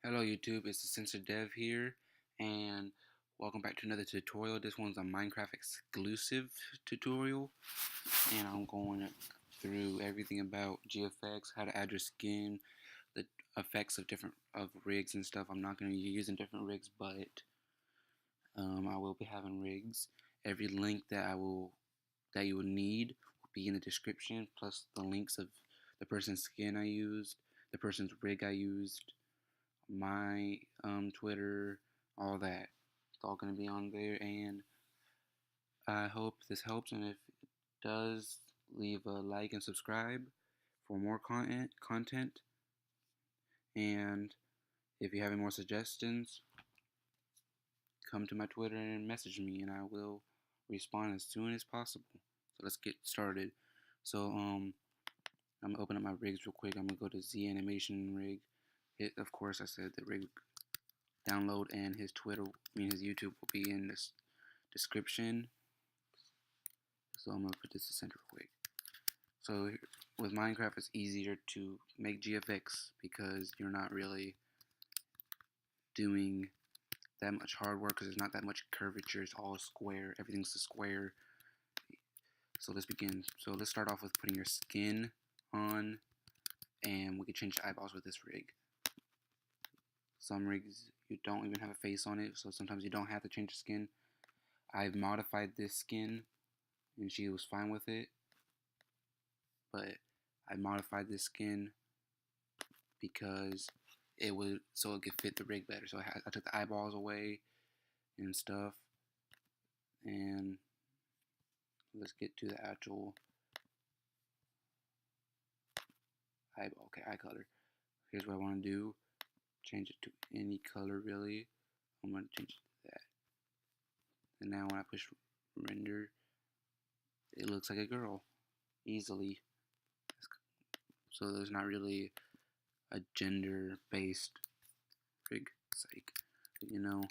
Hello YouTube, it's the Sensor Dev here, and welcome back to another tutorial. This one's a Minecraft exclusive tutorial, and I'm going through everything about GFX, how to add your skin, the effects of different rigs and stuff. I'm not going to be using different rigs, but I will be having rigs. Every link that you will need will be in the description, plus the links of the person's skin I used, the person's rig I used, my Twitter, all that. It's all going to be on there, and I hope this helps, and if it does, leave a like and subscribe for more content, and if you have any more suggestions, come to my Twitter and message me, and I will respond as soon as possible. So let's get started. So I'm gonna open up my rigs real quick. I'm gonna go to Z animation rig. Of course, I said the rig download, and his his YouTube will be in this description. So I'm gonna put this to center real quick. So with Minecraft, it's easier to make GFX because you're not really doing that much hard work because there's not that much curvature. It's all square. Everything's a square. So let's begin. So let's start off with putting your skin on, and we can change the eyeballs with this rig. Some rigs you don't even have a face on it, so sometimes you don't have to change the skin. I've modified this skin, and she was fine with it, but I modified this skin because it could fit the rig better. So I took the eyeballs away and stuff, and let's get to the actual eyeball. Okay, eye color. Here's what I want to do. Change it to any color, really. I'm going to change it to that. And now when I push render, it looks like a girl easily. So there's not really a gender-based rig sake, you know.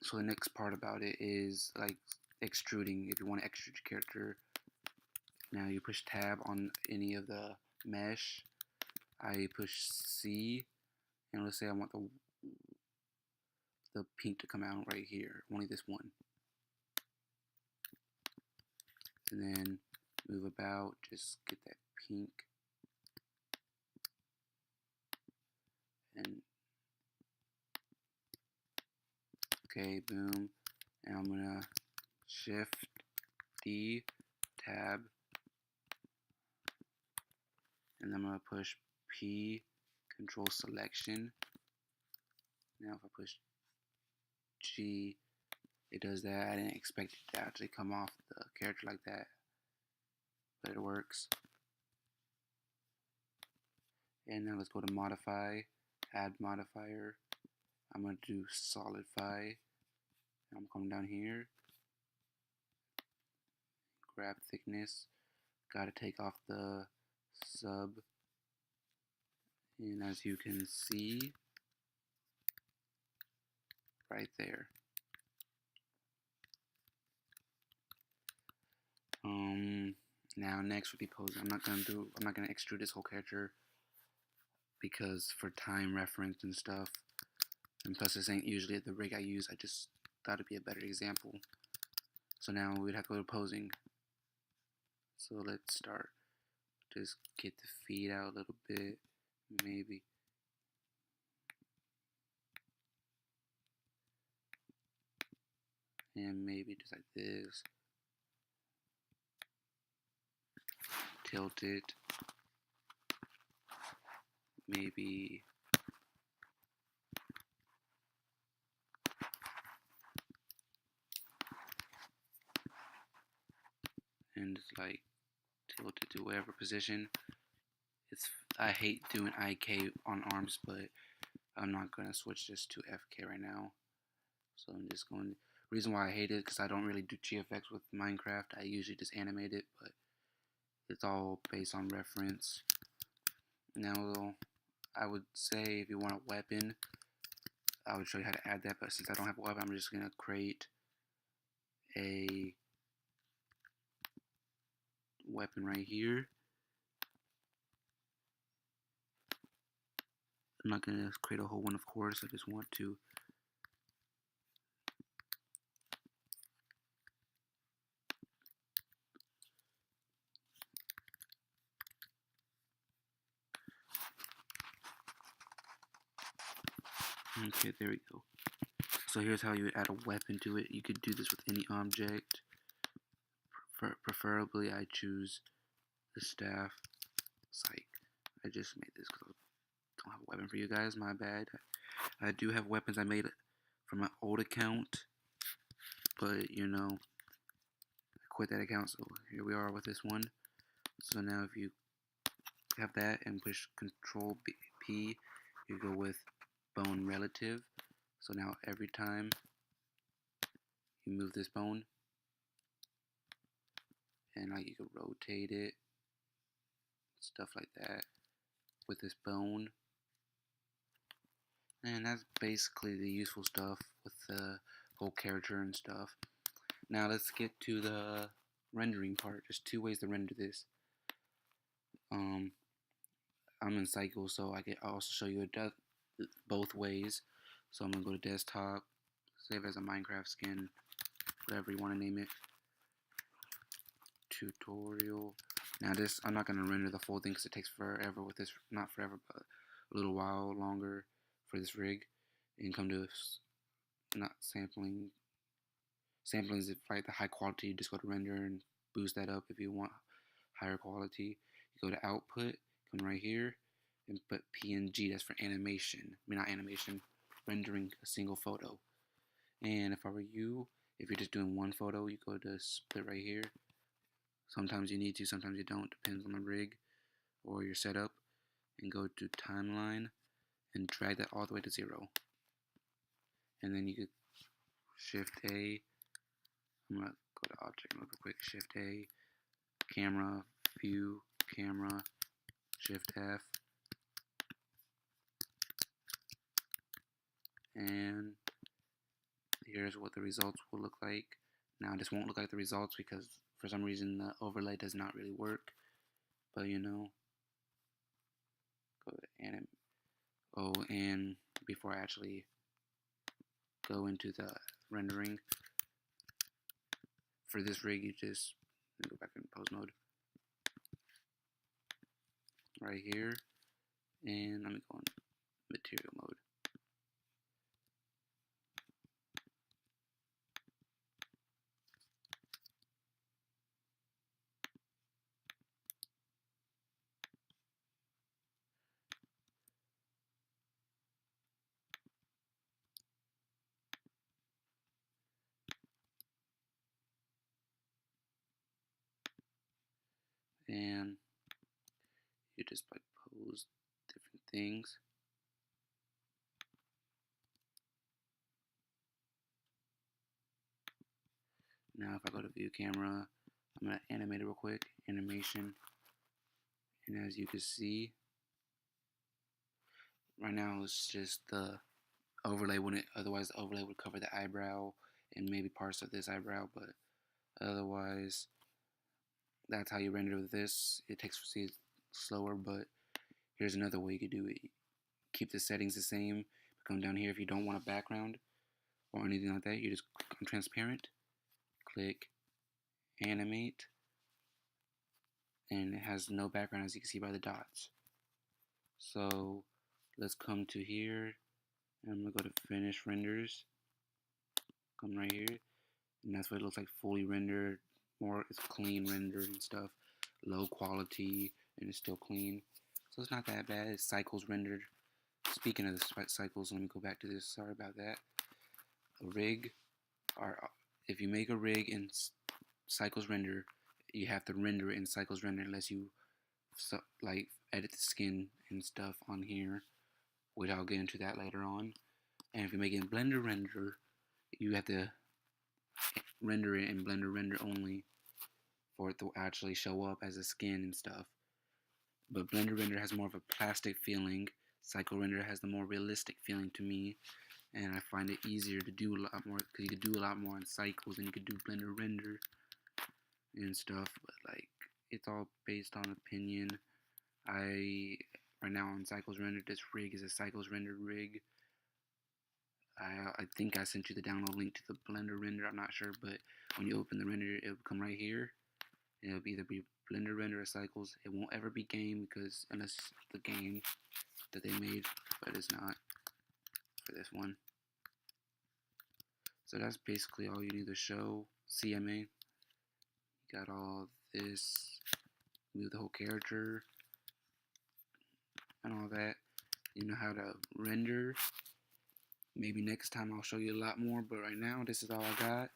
So the next part about it is like extruding. If you want to extrude your character, now you push tab on any of the mesh. I push C, and let's say I want the pink to come out right here, only this one. And then move about, just get that pink. And okay, boom. And I'm gonna shift D, tab, and I'm gonna push P, control selection. Now if I push G, it does that. I didn't expect it to actually come off the character like that, but it works. And then let's go to modify, add modifier. I'm going to do solidify. I'm coming down here, grab thickness, got to take off the sub, and as you can see right there, now next would be posing. I'm not gonna extrude this whole character because for time reference and stuff, and plus this ain't usually the rig I use. I just thought it'd be a better example. So now we'd have to go to posing. So let's start. Just get the feet out a little bit, maybe. And maybe just like this. Tilt it. Maybe and just like tilt it to whatever position. I hate doing IK on arms, but I'm not gonna switch this to FK right now. So I'm just going. Reason why I hate it because I don't really do GFX with Minecraft. I usually just animate it, but it's all based on reference. Now I would say if you want a weapon, I would show you how to add that, but since I don't have a weapon, I'm just gonna create a weapon right here. I'm not going to create a whole one, of course. I just want to okay, there we go. So here's how you would add a weapon to it. You could do this with any object. Preferably, I choose the staff. Psych. I just made this because I don't have a weapon for you guys. My bad. I do have weapons I made from my old account, but you know, I quit that account. So here we are with this one. So now if you have that and push Control P, you go with bone relative. So now every time you move this bone, and like you can rotate it, stuff like that with this bone. And that's basically the useful stuff with the whole character and stuff. Now let's get to the rendering part. There's two ways to render this. I'm in Cycle, so I can also show you both ways. So I'm gonna go to desktop, save as a Minecraft skin, whatever you want to name it. Tutorial. Now this, I'm not gonna render the full thing because it takes forever with this. Not forever, but a little while longer for this rig. And come to not sampling. Sampling is like the high quality. You just go to render and boost that up if you want higher quality. You go to output, come right here, and put PNG. That's for animation. I mean, not animation, rendering a single photo. And if I were you, if you're just doing one photo, you go to split right here. Sometimes you need to, sometimes you don't. Depends on the rig or your setup. And go to timeline and drag that all the way to 0. And then you could Shift A. I'm gonna go to object real quick. Shift A, camera, view, camera, Shift F, and here's what the results will look like. Now this won't look like the results because for some reason the overlay does not really work. But you know, go to anim. Oh, and before I actually go into the rendering for this rig, you just go back in pose mode right here, and let me go in material mode. And you just like pose different things. Now if I go to view camera, I'm going to animate it real quick, animation, and as you can see, right now it's just the overlay wouldn't, otherwise the overlay would cover the eyebrow and maybe parts of this eyebrow, but otherwise that's how you render with this. It takes slower, but here's another way you could do it. Keep the settings the same, come down here if you don't want a background or anything like that, you just click on transparent, click animate, and it has no background as you can see by the dots. So let's come to here, and I'm gonna go to finish renders, come right here, and that's what it looks like fully rendered. More, it's clean rendered and stuff, low quality, and it's still clean. So it's not that bad. It's cycles rendered. Speaking of the cycles, let me go back to this. Sorry about that. A rig, or if you make a rig in cycles render, you have to render it in cycles render unless you like edit the skin and stuff on here, which I'll get into that later on. And if you make it in Blender render, you have to render it in Blender render only for it to actually show up as a skin and stuff. But Blender render has more of a plastic feeling. Cycle render has the more realistic feeling to me, and I find it easier to do a lot more because you could do a lot more on cycles than you could do Blender render and stuff. But like, it's all based on opinion. Right right now on Cycles Render. This rig is a Cycles Render rig. I think I sent you the download link to the Blender render. I'm not sure, but when you open the render, it'll come right here. And it'll either be Blender render or Cycles. It won't ever be game because unless the game that they made, but it's not for this one. So that's basically all you need to show. CMA. You got all this. Move the whole character and all that. You know how to render. Maybe next time I'll show you a lot more, but right now this is all I got.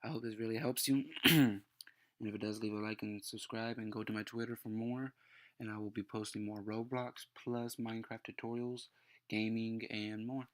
I hope this really helps you. And if it does, leave a like and subscribe, and go to my Twitter for more. And I will be posting more Roblox plus Minecraft tutorials, gaming, and more.